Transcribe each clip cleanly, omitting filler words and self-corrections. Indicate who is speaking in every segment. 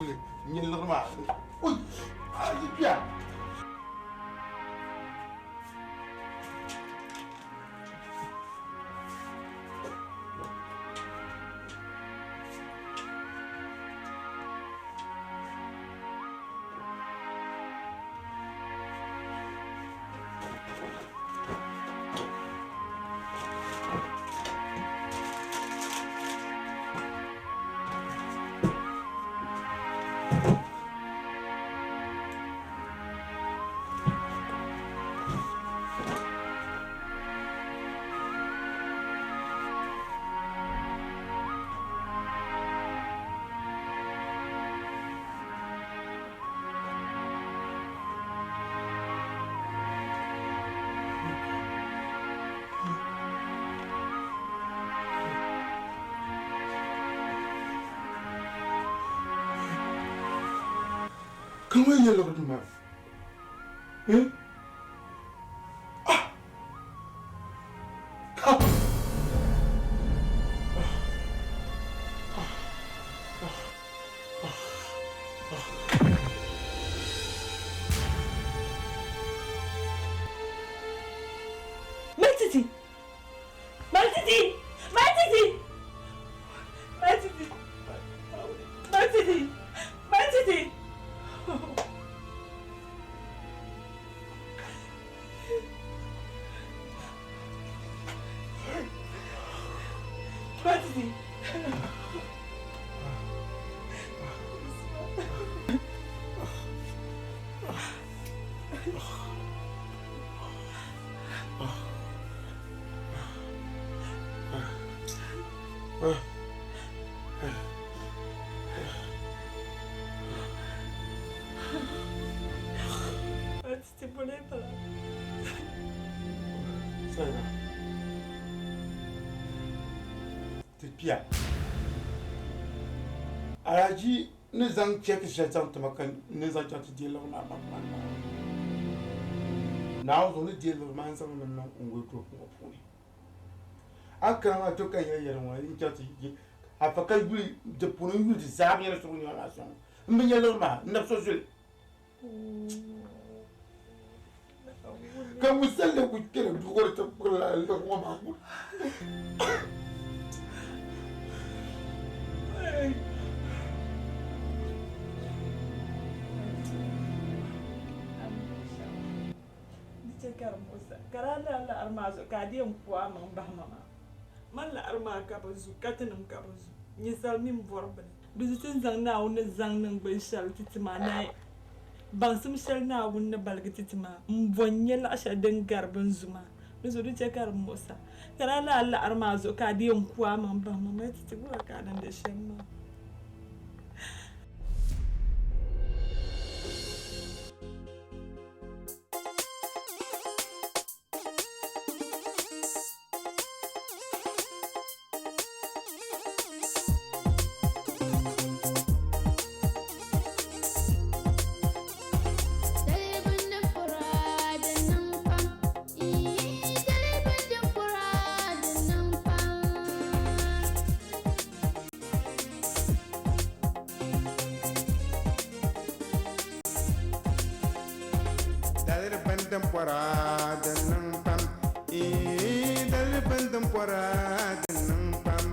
Speaker 1: nhìn lắm mà. Ui, gì kìa. Comment il y a l'heure du mal? Hein? Ah! Ah!
Speaker 2: Maltiti! Maltiti! Maltiti! Maltiti! Maltiti! Maltiti! Maltiti! Maltiti boleh tak?
Speaker 1: Saya. C'est pire. Alaji ne zang check shetan tamakan ne zang chat dealer na mama. Now on the dealer man sang na ngwe ko ko. Aka ma to kan yayar wa in chat yi afaka guri de pour une de zam yana sur une relation. Mbenyelo ma na social. Quand vous allez vous dire que vous êtes pour le roi.
Speaker 2: Dicekar Musa, karena la armazo kadiam kuwa man bahmama. Man la arma kabazu katanam kabazu. Nyisal mim vorben. Bizitin zang na wona zang nang bai shal titima na. Bansum shal na wona balga titima. Mbonye la asha den garban zuma. Bizu dicekar Musa. Karena la armazo kadiam kuwa man bahmama titigwa kadan da shemma.
Speaker 3: Temporada nang pam dal ban temporada nang pam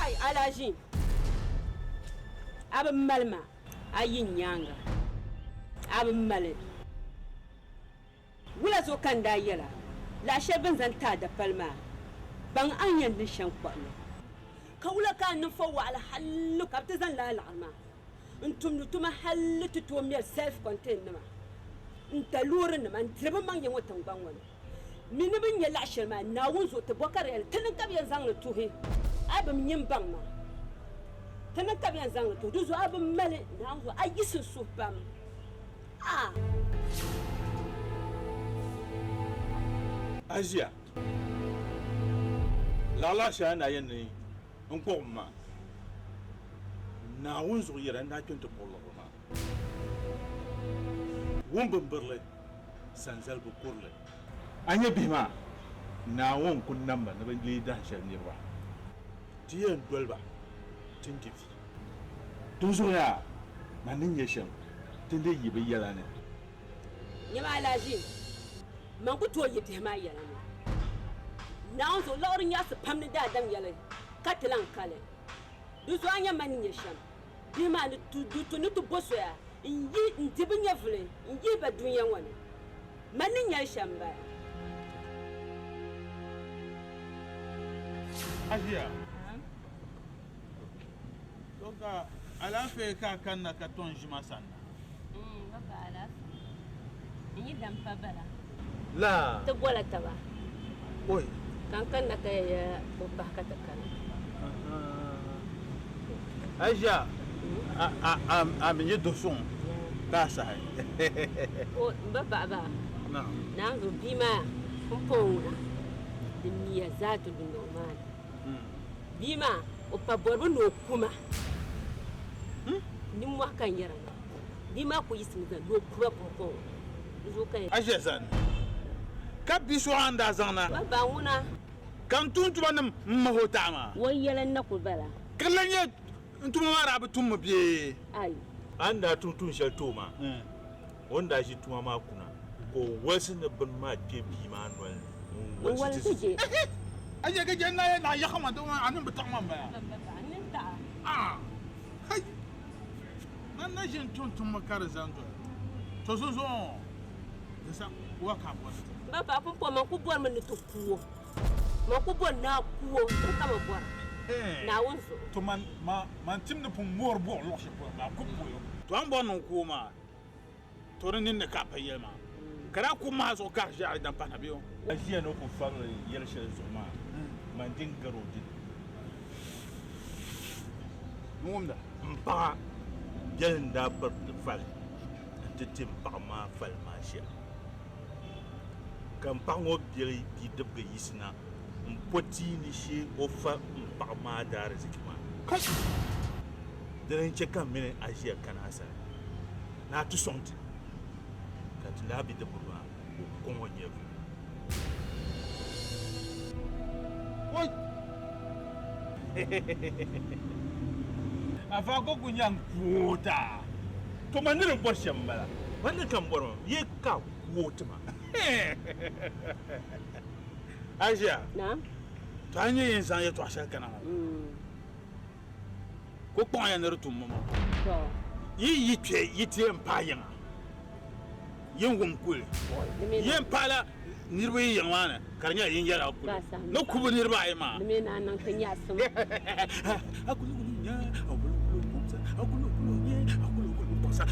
Speaker 4: kai alaji ab malma ayin nyanga ab male wula zo kan da yala la shebin zanta da palma ban an yanda shan kwalo ka wula ka nan fa wa al halu ka ta zan la al'ama انتم نتوما حلت تومير سيلف كونتين نما انت لورن نما انت لما ما يموت تنبان من بين يلعشر ما ناون زو تبوكر يل تنكب ينزان توهي اب من ينبان ما تنكب ينزان تو دوزو اب مالي ناون زو ايس سوبام
Speaker 5: Asia. La shana yani nkoma. Na wunzo yera na tuntu poloroma. Wumbumberle sanzal bu kurle. Anya bima na won kun namba na ban lida shan nirwa. Tiyan dolba tintifi. Tuzo ya manin yeshem tinde yibe yala ne.
Speaker 4: Nyama alaji man ku to yite ma yala ne. Na zo lorin ya su pamni da dan yala katlan kale. Duzo anya manin yeshem. Bima ni tu ni tu boso ya. Inyi ntibin ya fule inyi ba dunya wani. Manin yeshem ba.
Speaker 5: Asia. Donc ala fe ka kanna ka ton jima sanna.
Speaker 4: Baba ala. Inyi dam pa bala.
Speaker 5: La.
Speaker 4: Ta bola ta ba.
Speaker 5: Oi.
Speaker 4: Kan na kay baba ka ta kan.
Speaker 5: Asia. A minye doson. Ka sa hai.
Speaker 4: O baba ba.
Speaker 5: Na.
Speaker 4: Na zo bima kumpona. Dunia zatu dunia mali. Bima o pa borbo no kuma. Ni mo kan yara. Bima ko yisin da no kuma pompo. Zo kai.
Speaker 5: Asia san. Ka biso anda zana.
Speaker 4: Baba wuna.
Speaker 5: Kan tuntu ban mahotama.
Speaker 4: Wayalan na ku bala.
Speaker 5: Kallanye ntuma mara abutum biye.
Speaker 4: Ai.
Speaker 5: Anda tuntun shal toma. Wanda shi tuma ma kuna. Ko wasu ne ban ma ke bi ma anwal.
Speaker 4: Wala tije.
Speaker 5: Aje ga janna na ya khama do anan bitan man ba.
Speaker 4: Baba anin ta.
Speaker 5: Hai. Nan na jin tuntun makar zanzo. To so so. Desa wa ka bo.
Speaker 4: Baba pompo man ku bor man to kuwo. Man ku bor na kuwo ka ma bor. Na wonso.
Speaker 5: To man tim ne pun mor bo lo she po na ku bo yo. To an bo non ku ma. To nin ne ka pa yema. Kara ku ma zo ka ja dan pa na biyo. Ajiya no ku fa yel she zo ma. Man din garo din. Ngumda. Mpa. Jelen da par fal. Titim pa ma fal ma she. Kan pa ngo bi de be yisina. Mpoti ni she ofa mpa ma da riziki ma. Daren che kan mene ajiya kana sa. Na tu sonti. Ka tinda bi de burwa ko ngonye. Oi. Afa ko kunyang kuota. To manire bor shambala. Wanda kan bor ye ka kuota ma. Asia.
Speaker 4: Na?
Speaker 5: To anye yin san ye to asha kana. Ko pon ya neru tum mo.
Speaker 4: To.
Speaker 5: Yi twe yi tie mpa yin. Yin wum kul. Yin pala nirwe yin wana. Karnya yin yara kul. No kubu nirba ai ma.
Speaker 4: Me na nan kan ya sum.
Speaker 5: Akulu nya, akulu mumsa, akulu ye, akulu mumsa.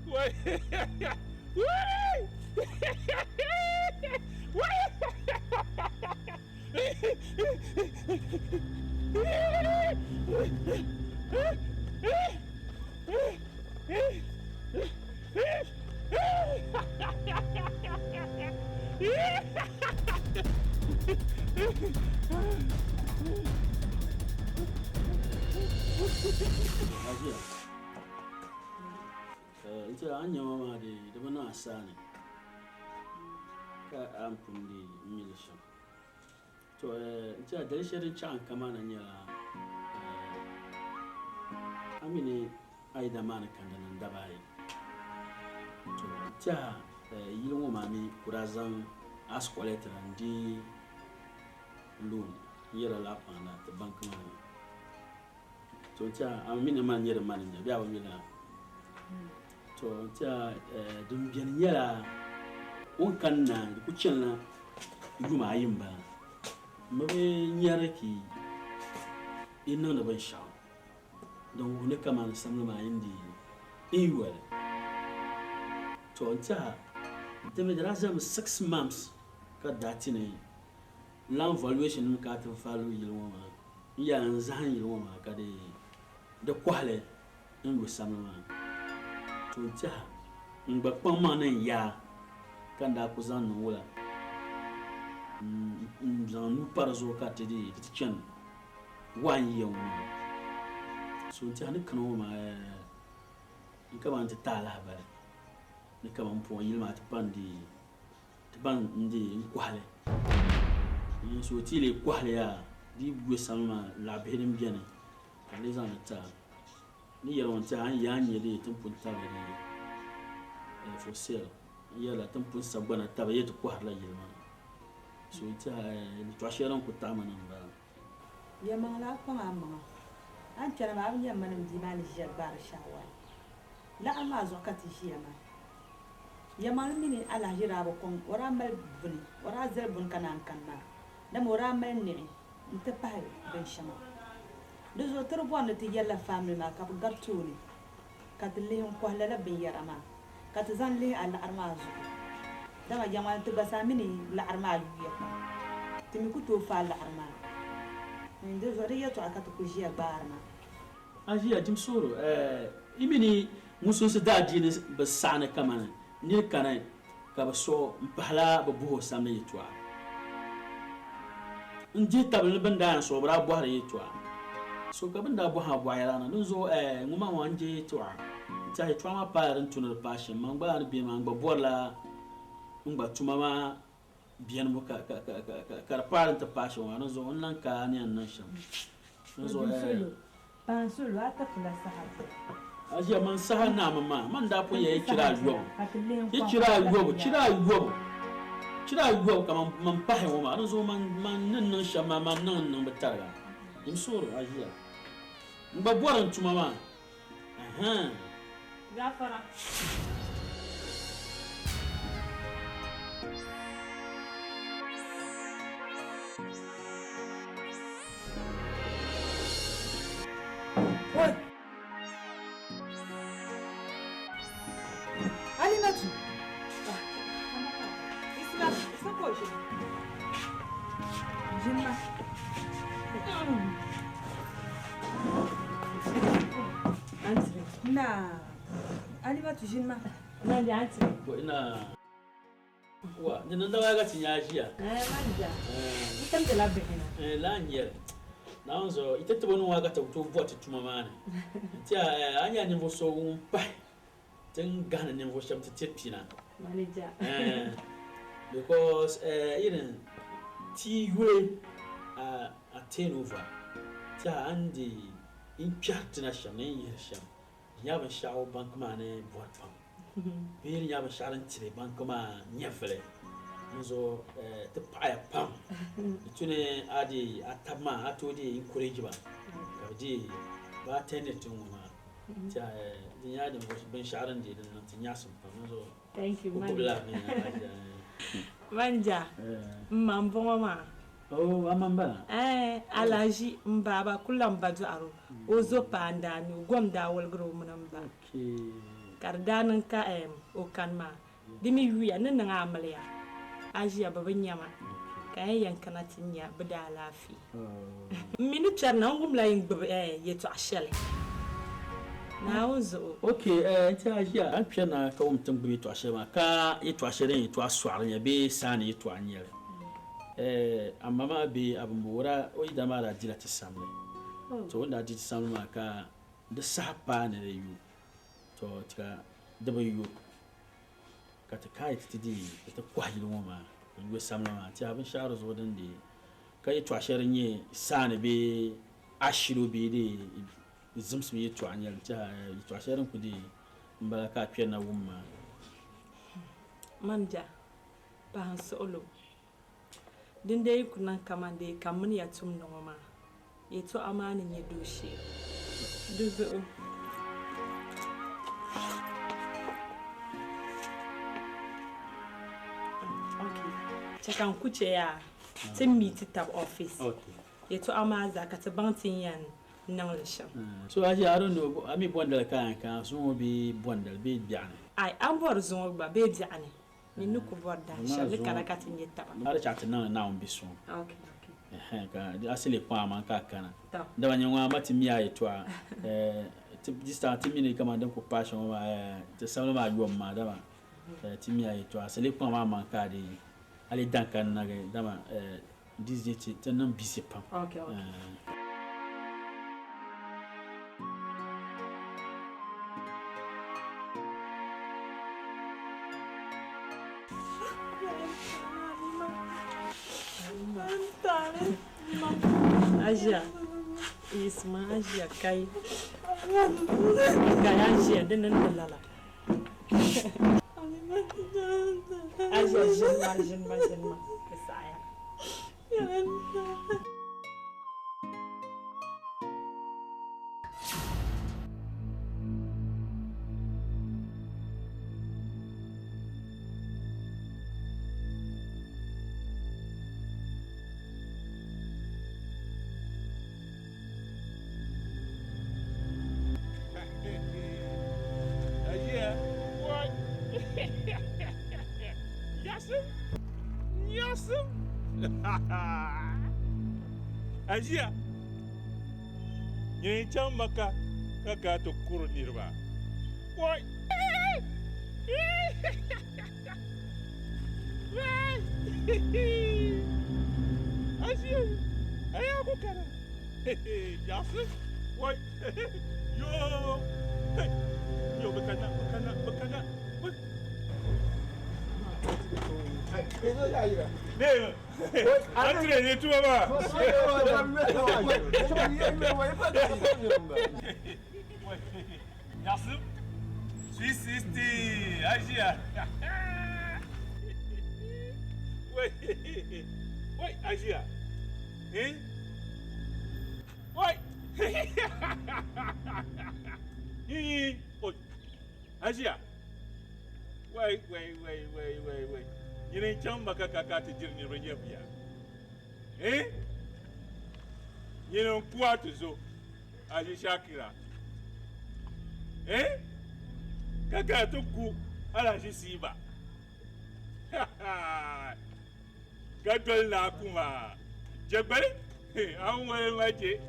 Speaker 5: Why?
Speaker 6: Ajiya. Ita an yi mama da bana asani. Ka an kundi milishan. To ita da shirin can kama nan ya amine ai da mana kan da nan dabai. To ita yilin wa mami kurazan askwaleta ndi loan yira la pana ta bank man. To ita amine man yira man ya biya wa mina. To ita dum biyan yara on kan na ku cin na yuma yin ba. Mabe nyara ki inna da ban sha. Don wani kama na samu ma indi iwal. To ita da me da zama 6 months ka dati ne. Land valuation ka ta follow yilwa ma. Ya zan yilwa ma ka da kwale in go samu ma. To ita ngba kpam ma nan ya kan da ku zan wula. Zan nu parazo ka te di chen wan yewu. So ita ni kan ma in ka ban ta tala ba. Ni ka ban po yilma ta bandi ta ban ndi kwale. Ni so ti le kwale ya di gwe sama la benim biene. Ka le zan ta ni yaron ta an ya nye le tun punta ba ni for sale. Yala tun pun sabana ta ba yeto kwala yilma. So ita ni twasheran ku ta manan ba.
Speaker 7: Ya mangala ko amma. An tara ma abin yamma nan di mani jabbar shawa. La amma zo ka ti shi yamma. Ya mal mini ala jira ba kon wara mal buni wara zer bun kanan kanna. Da mora mal ni nta pa ben shama. Da zo tar bon ti yalla family ma ka gartuni. Ka tille hon ko la bin yarama. Ka ta zan le ala armazu. Da ma jamal ti basa mini la armazu ya. Ti mi ku to fa la armazu. Ndo zoriya to akata kujia barna.
Speaker 6: Ajiya jim soro imini muso se daji ne basana kamana ni kana ka baso mpala babu samne yitwa. Nji tabul banda so bra bo har yitwa. So ka banda bo ha bo ayana nzo nguma wanje yitwa. Ta yitwa ma pa ran tunar passion mangba ar bi mangba borla ngba tumama bien mo ka parent passion wa nzo onnan ka ni annan sham nzo
Speaker 7: Pansulu ata kula sahaba.
Speaker 6: ajiya man saha na man da pun yayi kira yuwa yi kira yuwa kama man pahe wa ma nzo man nan shama man nan batara im soro ajiya ngba boran tumama
Speaker 2: Gafara.
Speaker 7: Alimatu. Isla koje. Jinma. Antri. Na. Alimatu jinma.
Speaker 2: Na di antri.
Speaker 6: ko ina wa dinan da ga tin yajiya
Speaker 2: Manja. Itam de la behina.
Speaker 6: la nyer na onzo itete bonu wa ga ta to vote tumama ne tia anya ni vo so un pai ten gana ni vo sham tetpina
Speaker 2: Manager.
Speaker 6: because even ti we a turnover ta andi in chat na sham ne yin sham ya ban shawo bank ma ne board pam bir ya ban sharan tire bank ma nyefle nzo te paya pam tune adi atama atodi encourage ba kaji ba tenet ma ta dinya da ban sharan de nan tinya sun pam nzo
Speaker 2: Thank you,
Speaker 6: ko
Speaker 2: Manja.
Speaker 6: bla ne
Speaker 2: Manja. Mambo mama.
Speaker 6: Oh, amamba.
Speaker 2: Alaji mbaba kula mbadu aro ozo pandani gom da walgro munamba
Speaker 6: Okay.
Speaker 2: kardanan ka o kanma dimi wiya nan nga amalya aji ababa nyama kan yankana tinya bada lafi minu charna ngum la yin yeto ashale na ozo
Speaker 6: Okay, ti aji an pena ka um tumbi to ashema ka yeto ashare to aswar ya be sani yeto anyere. Amma ma be abin bora o ida ma da dila ta samle to wanda ji ta samle ma ka da sapa ne da yu to tika da ba yu ka ta kai ta di ta kwahi lo ma yu samle ma ti abin sharu zo dan de kai to ashirin ye sane be ashiro be de zumsum ye to anyal ta to ashirin ku de mbala ka piya na wumma
Speaker 2: manja ba han solo dinde kunan kamande kamun ya tum noma yeto amanin ya doshe dubu okay cekan kuce ya tin meet tab office yeto amaza ka ta bantin yan nan lishan
Speaker 6: so aji I don't know ami bondal kan so be bondal be biane
Speaker 2: ai an bor zo ba be biane ni nuku borda shalle kala katin yetta ba
Speaker 6: ara chat na on biso
Speaker 2: okay
Speaker 6: ka di asile kwa man ka kana
Speaker 2: da
Speaker 6: banya wa mati miya yetwa dista timini kama dan ko passion ma te samlo ma yom ma dama timia yetwa asile kwa man ka di ale dankan na dama diziti tenan bisipa
Speaker 2: okay Aja, isma aja kai aja dengan lala. Aja jenma ke saya.
Speaker 5: Yasum. Ajiya. Yin can maka kaka to kuro nirba. Wai. Ajiya. Aya ko kana. Yasum. Wai. Yo. Yo bekana. Ne, Andre ne tuma ba. Yasim, Swiss 60, Asia. Wait, Asia. Wait. Asia. Wait. Yini can maka kaka ta jirni ranye biya. Yini kuwa ta zo a ji shakira. Kaka ta ku ana shi si ba. Gadol na kuma jabal an wani mace.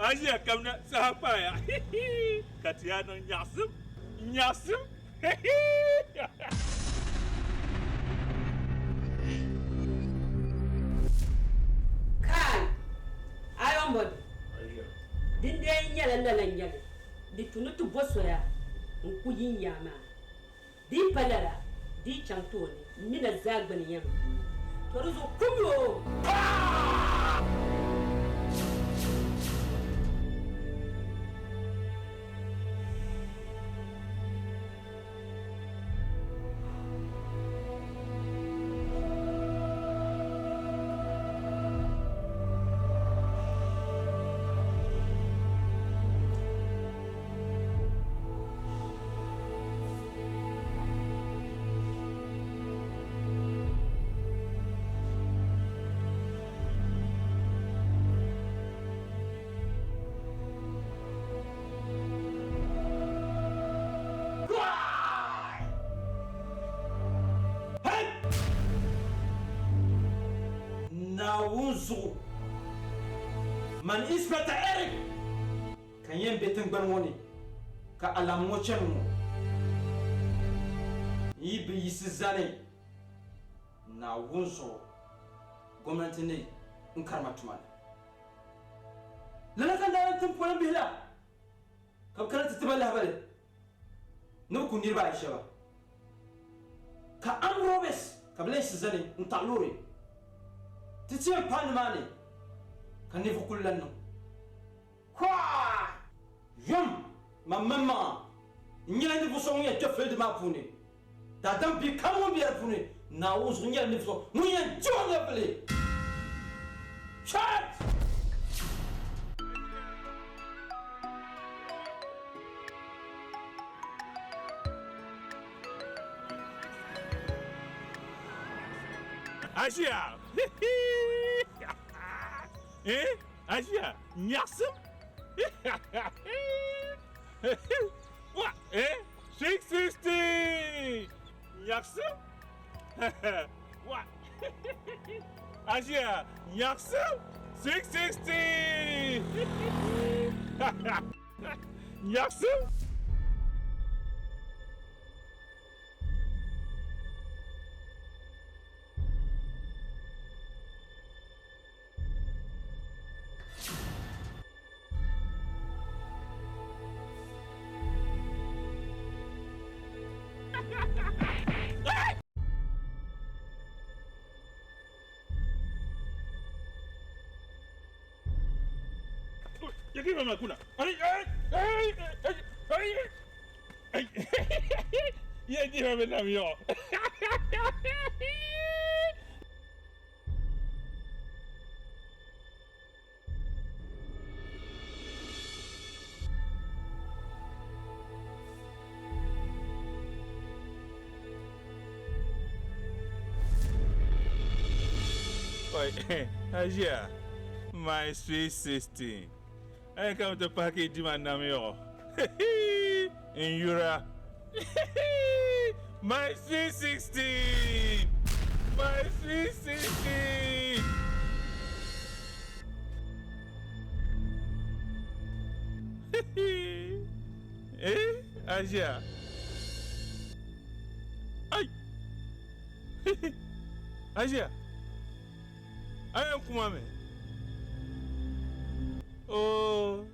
Speaker 5: Ajiya kamna sahafaya. Katiyanon Yasim.
Speaker 4: Kai, ayon bodi. Dinde nyala nyala. Di tunutu bosoya, nku yin yama. Di palara, di chantoni, mina zagbani yam. Toruzo kumyo.
Speaker 8: wunzu man Inspector Eric kan yen betin gban woni ka alam mo chemu yi bi yisizane na wunzu gwamnati ne in karma tuman lana kan da tun polan bihla ka karanta tiballa habale no ku nirba aisha ba ka amrobes ka bla yisizane in talore titiyan panmane kan ne fu kullan no kwa yum mamma nyela ni buso nya tofel de mapune da dam bi kamo bi arpune na uzu nyela ni buso munya jonga bele chat
Speaker 5: Asia. Asia, nyaksem. What? 660. Nyaksem. What? Asia, nyaksem. 660. Nyaksem. Yaki mama kuna. Ay. Ye di mama nam yo. Oi, Asia, my sweet sister. I come to package my name. In Euro. My sweet 16. My sweet 16. Asia. Ay. Asia. Ayo kumame. Oh,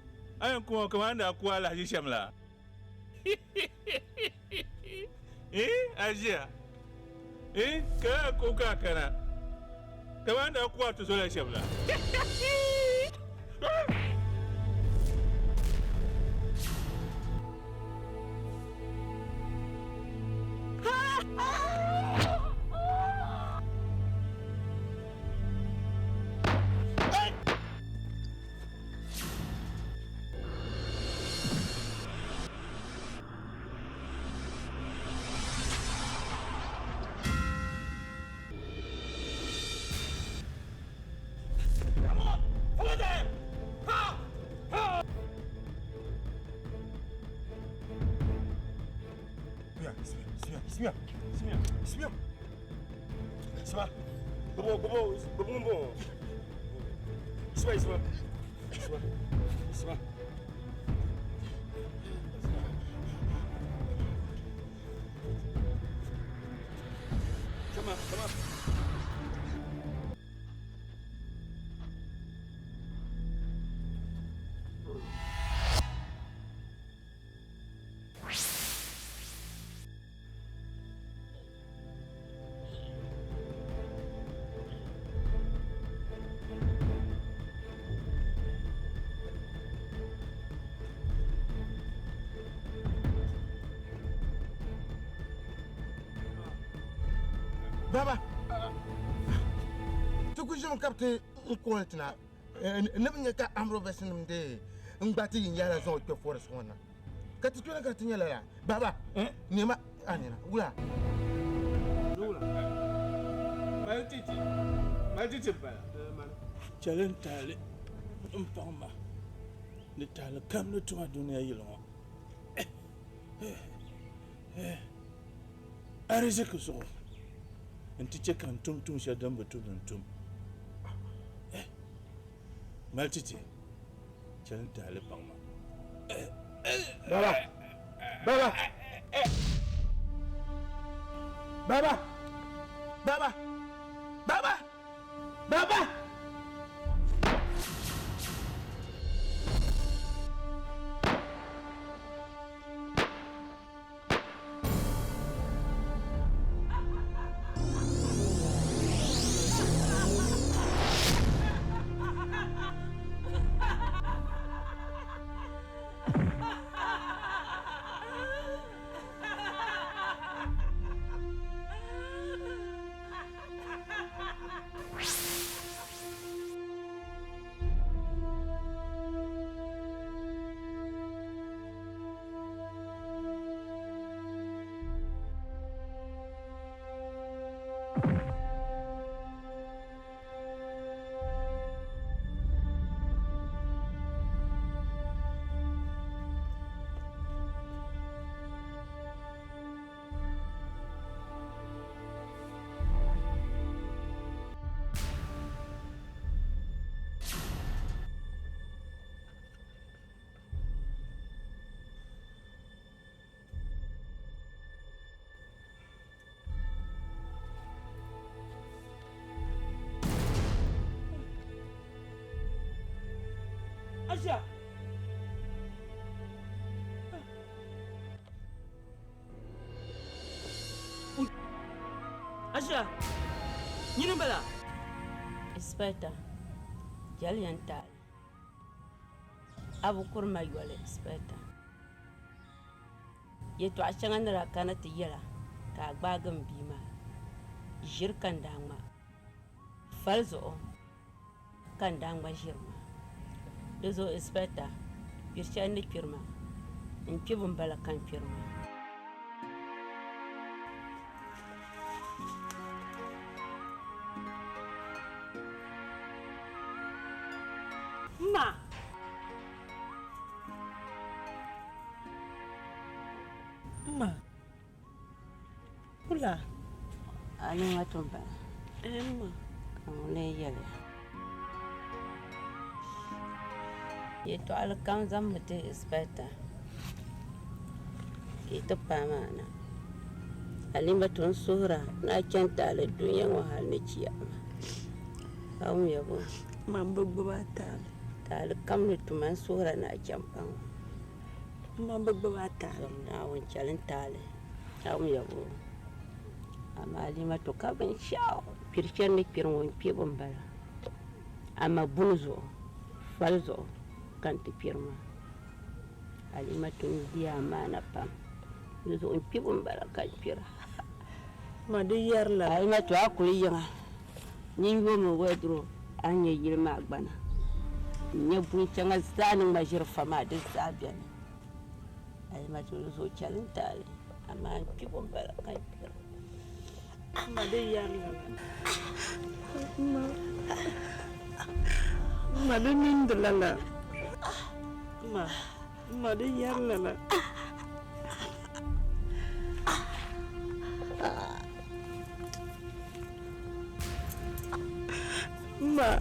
Speaker 5: ayo kuma kamanda kwa la jishamla. Asia. Ka kuka kana. Kamanda kwa tusola shamla.
Speaker 1: Baba, tu kujum kapte ukoltna. Nebnya ka amro besinum de. Ngbati yala zo to forest wana. Kati tuna kati nyala. Baba, nema anina. Ula.
Speaker 5: Maltiti bala. Challenge tale. Mpamba. Ni tale kam no tuma dunia yilo. Arije ko so. Nti chekan tum sha damba tum. maltiti chal tale pangma
Speaker 1: Baba! Baba! Baba! Baba! Baba! Baba!
Speaker 2: Aja! Aja! Nyini bala?
Speaker 4: Inspector, jali yantal. Abu kurma yole inspector. Yeto achangan ra kana tiyela ka gbagam bima. Jirkan dangma. Falzo kan dangma jirma. Dezo inspector, pirchan ni pirma. Nkibum bala kan pirma.
Speaker 2: Ma! Ma! Ula!
Speaker 4: Ani matumba.
Speaker 2: Emma!
Speaker 4: Kamule yele. Yeto alakam zammete inspector. Ito pamana. Alima tun suhra na canta ala dunyan wahal na ciyama. Kawun yabo.
Speaker 2: Mambo babatale.
Speaker 4: Tali kam ni tuman suhra na campan.
Speaker 2: Mambo babatale.
Speaker 4: Na wun calin tali. Kawun yabo. Amma alima to kabin shaw. Pirchen ni pirwon pibon bala. Amma bunzo. Falzo. Kanti pirma. Alima tun dia mana pam. Yuzo un pibon bala kan pira.
Speaker 2: Ma de yarla.
Speaker 4: Alima to akuli yanga. Ningo mo wedro anya yilma agbana. Nya bun changa zanin majir fama de sabian. Alima to yuzo chalin tali. Amma pibon bala kan pira.
Speaker 2: Ma de yarla. Ma de mindlala. Ma de yarla. Ma.